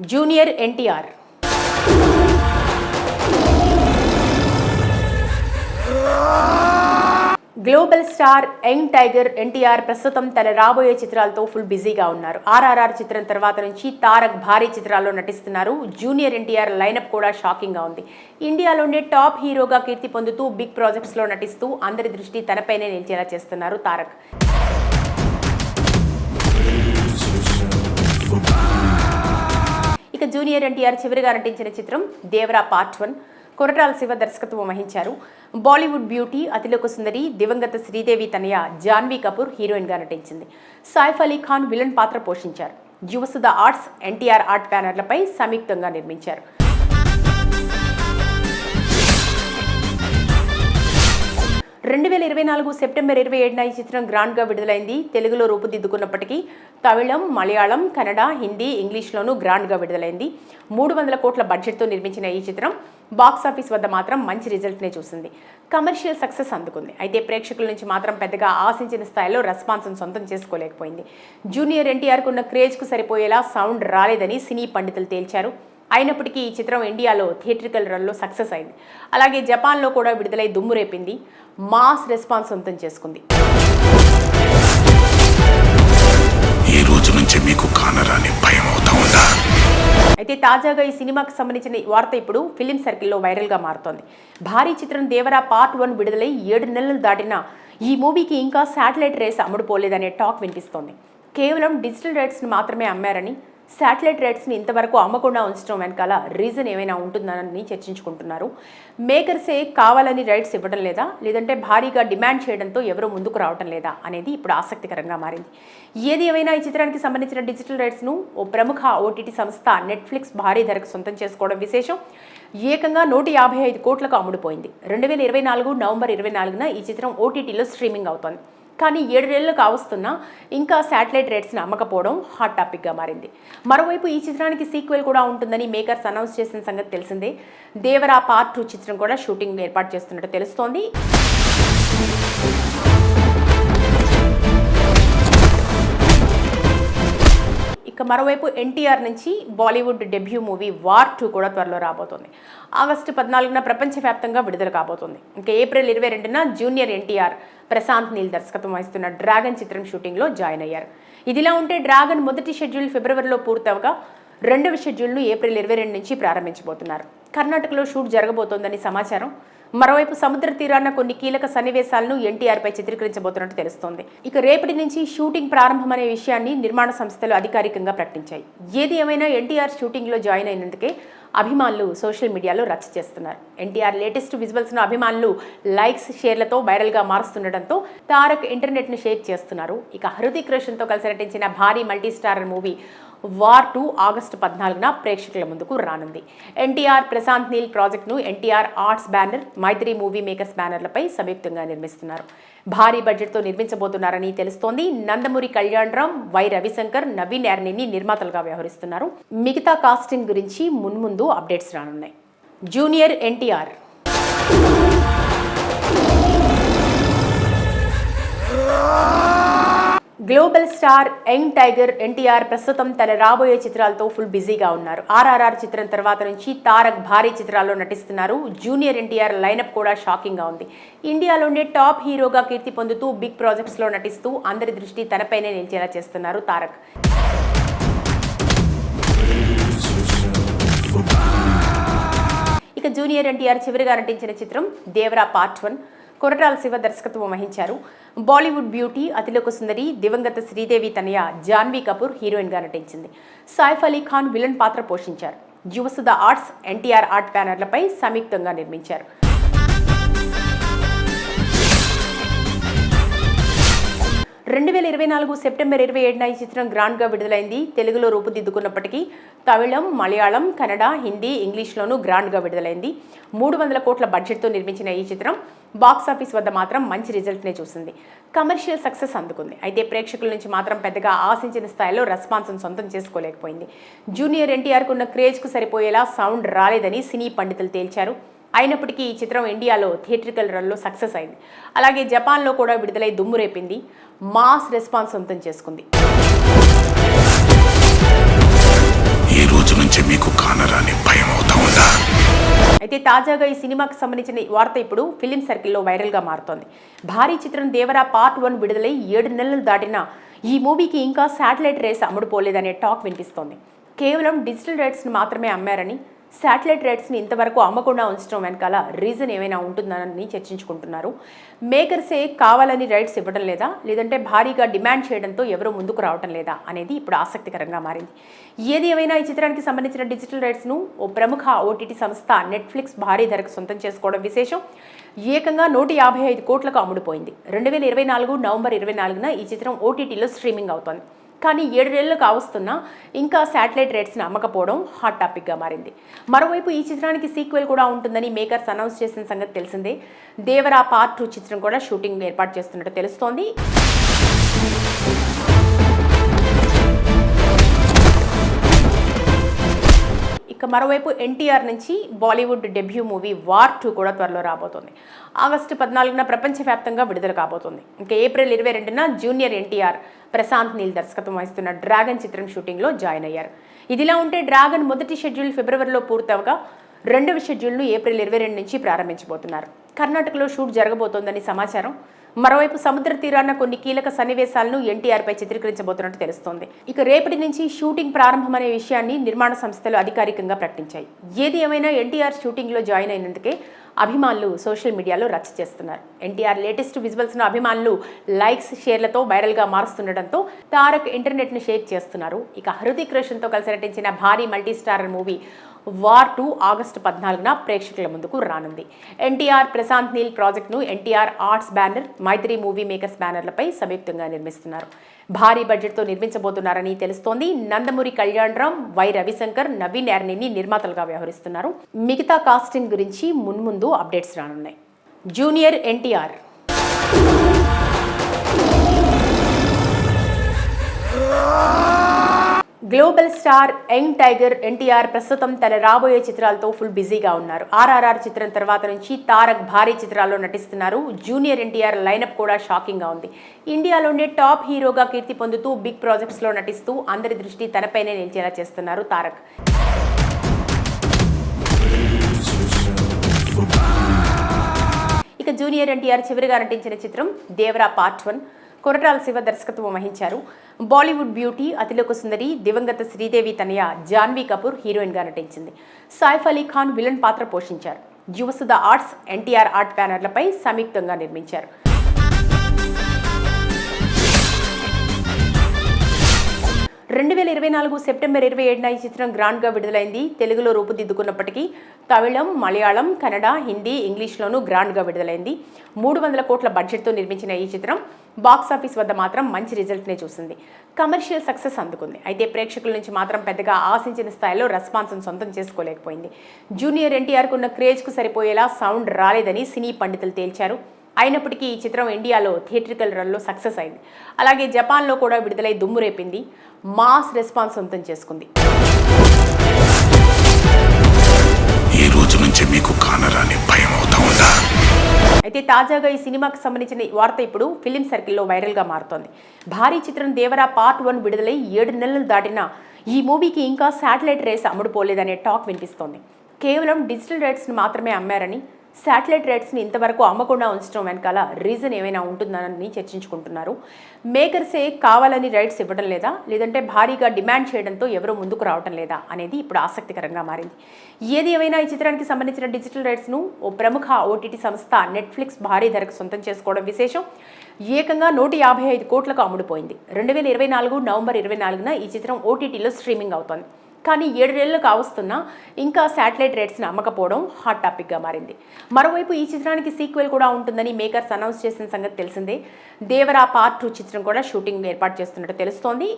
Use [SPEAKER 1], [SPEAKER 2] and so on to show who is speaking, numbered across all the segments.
[SPEAKER 1] Junior NTR global star young tiger NTR ప్రస్తుతం తన రాబోయే చిత్రాలతో ఫుల్ బిజీగా ఉన్నారు. ఆర్ఆర్ఆర్ చిత్రం తర్వాత నుంచి తారక్ భారీ చిత్రాల్లో నటిస్తున్నారు. జూనియర్ ఎన్టీఆర్ లైనప్ కూడా షాకింగ్ గా ఉంది. ఇండియాలోనే టాప్ హీరోగా కీర్తి పొందుతూ బిగ్ ప్రాజెక్ట్స్ లో నటిస్తూ అందరి దృష్టి తనపైనే నిలిచేలా చేస్తున్నారు తారక్. ఇక జూనియర్ ఎన్టీఆర్ చివరిగా నటించిన చిత్రం దేవరా పార్ట్ 1. కొరటాల శివ దర్శకత్వం వహించారు. బాలీవుడ్ బ్యూటీ అతిలోక సుందరి దివంగత శ్రీదేవి తనయ జాన్వీ కపూర్ హీరోయిన్గా నటించింది. సైఫ్ అలీ ఖాన్ విలన్ పాత్ర పోషించారు. యువసుధ ఆర్ట్స్, ఎన్టీఆర్ ఆర్ట్ బ్యానర్లపై సంయుక్తంగా నిర్మించారు. 2024 సెప్టెంబర్ 27న ఈ చిత్రం గ్రాండ్గా విడుదలైంది. తెలుగులో రూపుదిద్దుకున్నప్పటికీ తమిళం, మలయాళం, కన్నడ, హిందీ, ఇంగ్లీష్లోనూ గ్రాండ్గా విడుదలైంది. 300 కోట్ల బడ్జెట్తో నిర్మించిన ఈ చిత్రం బాక్సాఫీస్ వద్ద మాత్రం మంచి రిజల్ట్నే చూసింది. కమర్షియల్ సక్సెస్ అందుకుంది. అయితే ప్రేక్షకుల నుంచి మాత్రం పెద్దగా ఆశించిన స్థాయిలో రెస్పాన్స్ను సొంతం చేసుకోలేకపోయింది. జూనియర్ ఎన్టీఆర్కు ఉన్న క్రేజ్కు సరిపోయేలా సౌండ్ రాలేదని సినీ పండితులు తేల్చారు. అయినప్పటికీ ఈ చిత్రం ఇండియాలో థియేట్రికల్ రన్లో సక్సెస్ అయింది. అలాగే జపాన్లో కూడా విడుదలై దుమ్ము రేపింది. మాస్ రెస్పాన్స్ సొంతం చేసుకుంది.
[SPEAKER 2] ఈ రోజు నుంచి మీకు కానరాని భయం అవుతా ఉందా?
[SPEAKER 1] అయితే తాజాగా ఈ సినిమాకి సంబంధించిన వార్త ఇప్పుడు ఫిలిం సర్కిల్లో వైరల్గా మారుతోంది. భారీ చిత్రం దేవరా పార్ట్ 1 విడుదలై 7 నెలలు దాటినా ఈ మూవీకి ఇంకా శాటిలైట్ రేస్ అమ్ముడుపోలేదనే టాక్ వినిపిస్తోంది. కేవలం డిజిటల్ రైట్స్ని మాత్రమే అమ్మారని, శాటిలైట్ రైట్స్ని ఇంతవరకు అమ్మకుండా ఉంచడం వెనకాల రీజన్ ఏమైనా ఉంటుందని చర్చించుకుంటున్నారు. మేకర్సే కావాలని రైట్స్ ఇవ్వడం లేదా, లేదంటే భారీగా డిమాండ్ చేయడంతో ఎవరూ ముందుకు రావడం లేదా అనేది ఇప్పుడు ఆసక్తికరంగా మారింది. ఏది ఏమైనా ఈ చిత్రానికి సంబంధించిన డిజిటల్ రైట్స్ను ఓ ప్రముఖ ఓటీటీ సంస్థ నెట్ఫ్లిక్స్ భారీ ధరకు సొంతం చేసుకోవడం విశేషం. ఏకంగా 155 కోట్లకు అమ్ముడుపోయింది. 2024 నవంబర్ 24న ఈ చిత్రం ఓటీటీలో స్ట్రీమింగ్ అవుతోంది. కానీ 7 నెలలు కావస్తున్నా ఇంకా శాటిలైట్ రైట్స్ని అమ్మకపోవడం హాట్ టాపిక్గా మారింది. మరోవైపు ఈ చిత్రానికి సీక్వెల్ కూడా ఉంటుందని మేకర్స్ అనౌన్స్ చేసిన సంగతి తెలిసిందే. దేవరా పార్ట్ 2 చిత్రం కూడా షూటింగ్ ఏర్పాటు చేస్తున్నట్టు తెలుస్తోంది. ఇక మరోవైపు ఎన్టీఆర్ నుంచి బాలీవుడ్ డెబ్యూ మూవీ వార్ 2 కూడా త్వరలో రాబోతోంది. ఆగస్టు 14న ప్రపంచవ్యాప్తంగా విడుదల కాబోతోంది. ఇంకా ఏప్రిల్ 22న జూనియర్ ఎన్టీఆర్ ప్రశాంత్ నీల్ దర్శకత్వం వహిస్తున్న డ్రాగన్ చిత్రం షూటింగ్లో జాయిన్ అయ్యారు. ఇదిలా ఉంటే డ్రాగన్ మొదటి షెడ్యూల్ ఫిబ్రవరిలో పూర్తవగా రెండవ షెడ్యూల్ను ఏప్రిల్ 22 నుంచి ప్రారంభించబోతున్నారు. కర్ణాటకలో షూట్ జరగబోతోందని సమాచారం. మరోవైపు సముద్ర తీరాన కొన్ని కీలక సన్నివేశాలను ఎన్టీఆర్పై చిత్రీకరించబోతున్నట్టు తెలుస్తోంది. ఇక రేపటి నుంచి షూటింగ్ ప్రారంభమనే విషయాన్ని నిర్మాణ సంస్థలు అధికారికంగా ప్రకటించాయి. ఏది ఏమైనా ఎన్టీఆర్ షూటింగ్లో జాయిన్ అయినందుకే అభిమానులు సోషల్ మీడియాలో రచ్చ చేస్తున్నారు. ఎన్టీఆర్ లేటెస్ట్ విజువల్స్ను అభిమానులు లైక్స్, షేర్లతో వైరల్గా మారుస్తుండటంతో తారక్ ఇంటర్నెట్ను షేర్ చేస్తున్నారు. ఇక హృతిక్ రోషన్తో కలిసి నటించిన భారీ multi starrer movie war 2 August 14న ప్రేక్షకుల ముందుకు రానుంది. ఎన్టీఆర్ ప్రశాంత్ నీల్ ప్రాజెక్టును NTR arts banner, Mythri movie makers బ్యానర్లపై సంయుక్తంగా నిర్మిస్తున్నారు. భారీ బడ్జెట్తో నిర్మించబోతున్నారని తెలుస్తోంది. నందమూరి కళ్యాణ్ రామ్, వై రవిశంకర్, నవీన్ యార్నిని నిర్మాతలుగా వ్యవహరిస్తున్నారు. మిగతా కాస్టింగ్ గురించి మున్ముందు అప్డేట్స్ రానున్నాయి. Junior NTR global star young tiger NTR ప్రస్తుతం తన రాబోయే చిత్రాలతో ఫుల్ బిజీగా ఉన్నారు. ఆర్ఆర్ఆర్ చిత్రం తర్వాత నుంచి తారక్ భారీ చిత్రాల్లో నటిస్తున్నారు. జూనియర్ ఎన్టీఆర్ లైనప్ కూడా షాకింగ్ గా ఉంది. ఇండియాలోనే టాప్ హీరోగా కీర్తి పొందుతూ బిగ్ ప్రాజెక్ట్స్ లో నటిస్తూ అందరి దృష్టి తనపైనే నిలిచేలా చేస్తున్నారు తారక్. ఇక జూనియర్ ఎన్టీఆర్ చివరిగా నటించిన చిత్రం దేవరా పార్ట్ 1. కొరటాల శివ దర్శకత్వం వహించారు. బాలీవుడ్ బ్యూటీ అతిలోక సుందరి దివంగత శ్రీదేవి తనయ జాన్వీ కపూర్ హీరోయిన్గా నటించింది. సైఫ్ అలీ ఖాన్ విలన్ పాత్ర పోషించారు. యువసుధ ఆర్ట్స్, ఎన్టీఆర్ ఆర్ట్ బ్యానర్లపై సంయుక్తంగా నిర్మించారు. 2024 సెప్టెంబర్ 27న ఈ చిత్రం గ్రాండ్గా విడుదలైంది. తెలుగులో రూపుదిద్దుకున్నప్పటికీ తమిళం, మలయాళం, కన్నడ, హిందీ, ఇంగ్లీష్లోనూ గ్రాండ్గా విడుదలైంది. 300 కోట్ల బడ్జెట్తో నిర్మించిన ఈ చిత్రం బాక్సాఫీస్ వద్ద మాత్రం మంచి రిజల్ట్నే చూసింది. కమర్షియల్ సక్సెస్ అందుకుంది. అయితే ప్రేక్షకుల నుంచి మాత్రం పెద్దగా ఆశించిన స్థాయిలో రెస్పాన్స్ను సొంతం చేసుకోలేకపోయింది. జూనియర్ ఎన్టీఆర్కు ఉన్న క్రేజ్కు సరిపోయేలా సౌండ్ రాలేదని సినీ పండితులు తేల్చారు. అయినప్పటికీ ఈ చిత్రం ఇండియాలో థియేట్రికల్ రన్లో సక్సెస్ అయింది. అలాగే జపాన్లో కూడా విడుదలై దుమ్ము రేపింది. మాస్ రెస్పాన్స్ సొంతం చేసుకుంది.
[SPEAKER 2] ఈ రోజు నుంచి
[SPEAKER 1] అయితే తాజాగా ఈ సినిమాకి సంబంధించిన వార్త ఇప్పుడు ఫిలిం సర్కిల్లో వైరల్గా మారుతోంది. భారీ చిత్రం దేవరా పార్ట్ 1 విడుదలై 7 నెలలు దాటినా ఈ మూవీకి ఇంకా శాటిలైట్ రేస్ అమ్ముడుపోలేదనే టాక్ వినిపిస్తోంది. కేవలం డిజిటల్ రైట్స్ని మాత్రమే అమ్మారని, శాటిలైట్ రైట్స్ని ఇంతవరకు అమ్మకుండా ఉంచడం వెనకాల రీజన్ ఏమైనా ఉంటుందని చర్చించుకుంటున్నారు. మేకర్సే కావాలని రైట్స్ ఇవ్వడం లేదా, లేదంటే భారీగా డిమాండ్ చేయడంతో ఎవరూ ముందుకు రావడం లేదా అనేది ఇప్పుడు ఆసక్తికరంగా మారింది. ఏది ఏమైనా ఈ చిత్రానికి సంబంధించిన డిజిటల్ రైట్స్ను ఓ ప్రముఖ ఓటీటీ సంస్థ నెట్ఫ్లిక్స్ భారీ ధరకు సొంతం చేసుకోవడం విశేషం. ఏకంగా 155 కోట్లకు అమ్ముడుపోయింది. 2024 నవంబర్ 24న ఈ చిత్రం ఓటీటీలో స్ట్రీమింగ్ అవుతోంది. కానీ 7 నెలలు కావస్తున్నా ఇంకా శాటిలైట్ రేట్స్ని అమ్మకపోవడం హాట్ టాపిక్గా మారింది. మరోవైపు ఈ చిత్రానికి సీక్వెల్ కూడా ఉంటుందని మేకర్స్ అనౌన్స్ చేసిన సంగతి తెలిసిందే. దేవరా పార్ట్ 2 చిత్రం కూడా షూటింగ్ ఏర్పాటు చేస్తున్నట్టు తెలుస్తోంది. ఇక మరోవైపు ఎన్టీఆర్ నుంచి బాలీవుడ్ డెబ్యూ మూవీ వార్ 2 కూడా త్వరలో రాబోతోంది. ఆగస్టు 14న ప్రపంచవ్యాప్తంగా విడుదల కాబోతోంది. ఇంకా ఏప్రిల్ 22న జూనియర్ ఎన్టీఆర్ ప్రశాంత్ నీల్ దర్శకత్వం వహిస్తున్న డ్రాగన్ చిత్రం షూటింగ్లో జాయిన్ అయ్యారు. ఇదిలా ఉంటే డ్రాగన్ మొదటి షెడ్యూల్ ఫిబ్రవరిలో పూర్తవగా రెండవ షెడ్యూల్ను ఏప్రిల్ 22 నుంచి ప్రారంభించబోతున్నారు. కర్ణాటకలో షూట్ జరగబోతోందని సమాచారం. మరోవైపు సముద్ర తీరాన కొన్ని కీలక సన్నివేశాలను ఎన్టీఆర్పై చిత్రీకరించబోతున్నట్టు తెలుస్తోంది. ఇక రేపటి నుంచి షూటింగ్ ప్రారంభమనే విషయాన్ని నిర్మాణ సంస్థలు అధికారికంగా ప్రకటించాయి. ఏది ఏమైనా ఎన్టీఆర్ షూటింగ్లో జాయిన్ అయినందుకే అభిమానులు సోషల్ మీడియాలో రచ్చ చేస్తున్నారు. ఎన్టీఆర్ లేటెస్ట్ విజువల్స్ను అభిమానులు లైక్స్, షేర్లతో వైరల్గా మారుస్తుండటంతో తారక్ ఇంటర్నెట్ను షేక్ చేస్తున్నారు. ఇక హృతిక్ రోషన్తో కలిసి నటించిన భారీ multi starrer movie war 2 August 14న ప్రేక్షకుల ముందుకు రానుంది. ఎన్టీఆర్ ప్రశాంత్ నీల్ ప్రాజెక్టును NTR arts banner, Mythri movie makers బ్యానర్లపై సంయుక్తంగా నిర్మిస్తున్నారు. భారీ బడ్జెట్తో నిర్మించబోతున్నారని తెలుస్తోంది. నందమూరి కళ్యాణ్ రామ్, వై రవిశంకర్, నవీన్ యార్నిని నిర్మాతలుగా వ్యవహరిస్తున్నారు. మిగతా కాస్టింగ్ గురించి మున్ముందు అప్డేట్స్ రానున్నాయి. Junior NTR global star young tiger NTR ప్రస్తుతం తన రాబోయే చిత్రాలతో ఫుల్ బిజీగా ఉన్నారు. ఆర్ఆర్ఆర్ చిత్రం తర్వాత నుంచి తారక్ భారీ చిత్రాల్లో నటిస్తున్నారు. జూనియర్ ఎన్టీఆర్ లైనప్ కూడా షాకింగ్గా ఉంది. ఇండియాలోనే టాప్ హీరోగా కీర్తి పొందుతూ బిగ్ ప్రాజెక్ట్స్లో నటిస్తూ అందరి దృష్టి తనపైనే నిలిచేలా చేస్తున్నారు తారక్. ఇక జూనియర్ ఎన్టీఆర్ చివరిగా నటించిన చిత్రం దేవరా పార్ట్ 1. కొరటాల శివ దర్శకత్వం వహించారు. బాలీవుడ్ బ్యూటీ అతిలోక సుందరి దివంగత శ్రీదేవి తనయ జాన్వీ కపూర్ హీరోయిన్గా నటించింది. సైఫ్ అలీ ఖాన్ విలన్ పాత్ర పోషించారు. యువసుధ ఆర్ట్స్, ఎన్టీఆర్ ఆర్ట్ బ్యానర్లపై సంయుక్తంగా నిర్మించారు. 2024 సెప్టెంబర్ 27న ఈ చిత్రం గ్రాండ్గా విడుదలైంది. తెలుగులో రూపుదిద్దుకున్నప్పటికీ తమిళం, మలయాళం, కన్నడ, హిందీ, ఇంగ్లీష్లోనూ గ్రాండ్గా విడుదలైంది. 300 కోట్ల బడ్జెట్తో నిర్మించిన ఈ చిత్రం బాక్సాఫీస్ వద్ద మాత్రం మంచి రిజల్ట్నే చూసింది. కమర్షియల్ సక్సెస్ అందుకుంది. అయితే ప్రేక్షకుల నుంచి మాత్రం పెద్దగా ఆశించిన స్థాయిలో రెస్పాన్స్ను సొంతం చేసుకోలేకపోయింది. జూనియర్ ఎన్టీఆర్కు ఉన్న క్రేజ్కు సరిపోయేలా సౌండ్ రాలేదని సినీ పండితులు తేల్చారు. అయినప్పటికీ ఈ చిత్రం ఇండియాలో థియేట్రికల్ రన్లో సక్సెస్ అయింది. అలాగే జపాన్లో కూడా విడుదలై దుమ్ము రేపింది. మాస్ రెస్పాన్స్ సొంతం చేసుకుంది.
[SPEAKER 2] ఈ రోజు నుంచి మీకు కానరాని భయం అవుతా ఉందా?
[SPEAKER 1] అయితే తాజాగా ఈ సినిమాకి సంబంధించిన వార్త ఇప్పుడు ఫిలిం సర్కిల్లో వైరల్గా మారుతోంది. భారీ చిత్రం దేవరా పార్ట్ 1 విడుదలై 7 నెలలు దాటినా ఈ మూవీకి ఇంకా శాటిలైట్ రేస్ అమ్ముడుపోలేదనే టాక్ వినిపిస్తోంది. కేవలం డిజిటల్ రైట్స్ని మాత్రమే అమ్మారని, శాటిలైట్ రైట్స్ని ఇంతవరకు అమ్మకుండా ఉంచడం వెనకాల రీజన్ ఏమైనా ఉంటుందని చర్చించుకుంటున్నారు. మేకర్సే కావాలని రైట్స్ ఇవ్వడం లేదా, లేదంటే భారీగా డిమాండ్ చేయడంతో ఎవరూ ముందుకు రావడం లేదా అనేది ఇప్పుడు ఆసక్తికరంగా మారింది. ఏది ఏమైనా ఈ చిత్రానికి సంబంధించిన డిజిటల్ రైట్స్ను ఓ ప్రముఖ ఓటీటీ సంస్థ నెట్ఫ్లిక్స్ భారీ ధరకు సొంతం చేసుకోవడం విశేషం. ఏకంగా 155 కోట్లకు అమ్ముడుపోయింది. 2024 నవంబర్ 24న ఈ చిత్రం ఓటీటీలో స్ట్రీమింగ్ అవుతోంది. కానీ 7 నెలలు కావస్తున్నా ఇంకా శాటిలైట్ రేట్స్ని అమ్మకపోవడం హాట్ టాపిక్గా మారింది. మరోవైపు ఈ చిత్రానికి సీక్వెల్ కూడా ఉంటుందని మేకర్స్ అనౌన్స్ చేసిన సంగతి తెలిసిందే. దేవరా పార్ట్ 2 చిత్రం కూడా షూటింగ్ ఏర్పాటు చేస్తున్నట్టు తెలుస్తోంది.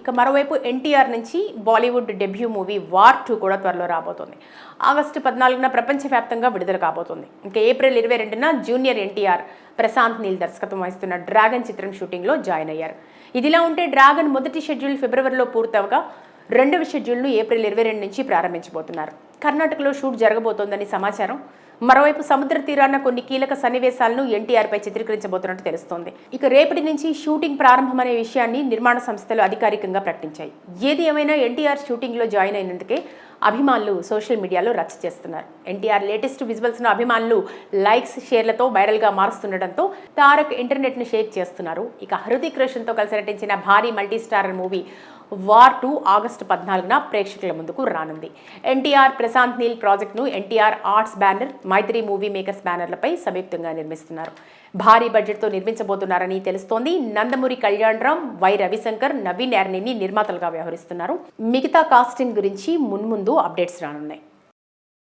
[SPEAKER 1] ఇక మరోవైపు ఎన్టీఆర్ నుంచి బాలీవుడ్ డెబ్యూ మూవీ వార్ 2 కూడా త్వరలో రాబోతోంది. ఆగస్టు 14న ప్రపంచవ్యాప్తంగా విడుదల కాబోతోంది. ఇంకా ఏప్రిల్ 22న జూనియర్ ఎన్టీఆర్ ప్రశాంత్ నీల్ దర్శకత్వం వహిస్తున్న డ్రాగన్ చిత్రం షూటింగ్లో జాయిన్ అయ్యారు. ఇదిలా ఉంటే డ్రాగన్ మొదటి షెడ్యూల్ ఫిబ్రవరిలో పూర్తవగా రెండవ షెడ్యూల్ను ఏప్రిల్ 22 నుంచి ప్రారంభించబోతున్నారు. కర్ణాటకలో షూట్ జరగబోతోందని సమాచారం. మరోవైపు సముద్ర తీరాన కొన్ని కీలక సన్నివేశాలను ఎన్టీఆర్ పై చిత్రీకరించబోతున్నట్టు తెలుస్తోంది. ఇక రేపటి నుంచి షూటింగ్ ప్రారంభమనే విషయాన్ని నిర్మాణ సంస్థలు అధికారికంగా ప్రకటించాయి. ఏది ఏమైనా ఎన్టీఆర్ షూటింగ్ లో జాయిన్ అయినందుకే అభిమానులు సోషల్ మీడియాలో రచ్చ చేస్తున్నారు. ఎన్టీఆర్ లేటెస్ట్ విజువల్స్ను అభిమానులు లైక్స్, షేర్లతో వైరల్గా మారుస్తుండటంతో తారక్ ఇంటర్నెట్ను షేక్ చేస్తున్నారు. ఇక హృతిక్ రోషన్తో కలిసి నటించిన భారీ మల్టీస్టారర్ మూవీ వార్ 2 ఆగస్టు 14న ప్రేక్షకుల ముందుకు రానుంది. ఎన్టీఆర్ ప్రశాంత్ నీల్ ప్రాజెక్టును NTR arts banner, Mythri movie makers బ్యానర్లపై సంయుక్తంగా నిర్మిస్తున్నారు. భారీ బడ్జెట్తో నిర్మించబోతున్నారని తెలుస్తోంది. నందమూరి కళ్యాణరామ్, వై రవిశంకర్, నవీన్ యార్నిని నిర్మాతలుగా వ్యవహరిస్తున్నారు. మిగతా కాస్టింగ్ గురించి మున్ముందు అప్డేట్స్ రానున్నాయి.